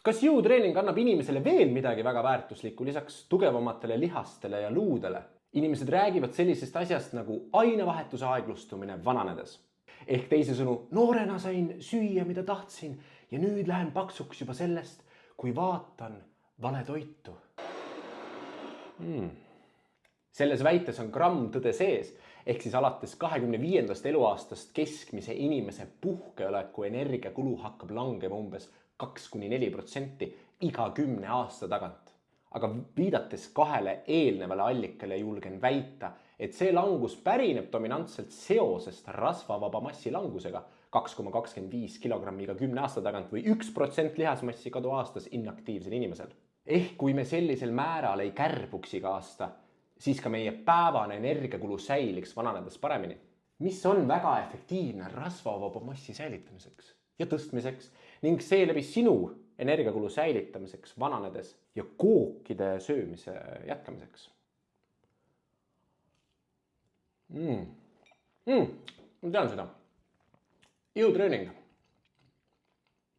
Kas jõutreening annab inimesele veel midagi väga väärtuslikku lisaks tugevamatele lihastele ja luudele? Inimesed räägivad sellisest asjast nagu ainevahetuse aeglustumine vananedes. Ehk teisisõnu, noorena sain süüa, mida tahtsin ja nüüd lähen paksuks juba sellest, kui vaatan vale toitu. Selles väites on gramm tõde sees, ehk siis alates 25. eluaastast keskmise inimese puhkeoleku energiakulu hakkab langema umbes 2–4% iga 10 aasta tagant. Aga viidates 2 eelnevale allikale julgen väita, et see langus pärineb dominantselt seosest rasvavaba massi langusega 2,25 kilogrammi iga 10 aasta tagant või 1% lihasmassi kadu aastas inaktiivsel inimesel. Ehk kui me sellisel määral ei kärbuks iga aasta, siis ka meie päevane energiakulu säiliks vananedes paremini. Mis on väga efektiivne rasvavaba massi säilitamiseks ja tõstmiseks ning seeläbi sinu energiakulu säilitamiseks vananedes ja kookide söömise jätkamiseks. Ma tean seda. Jõutreening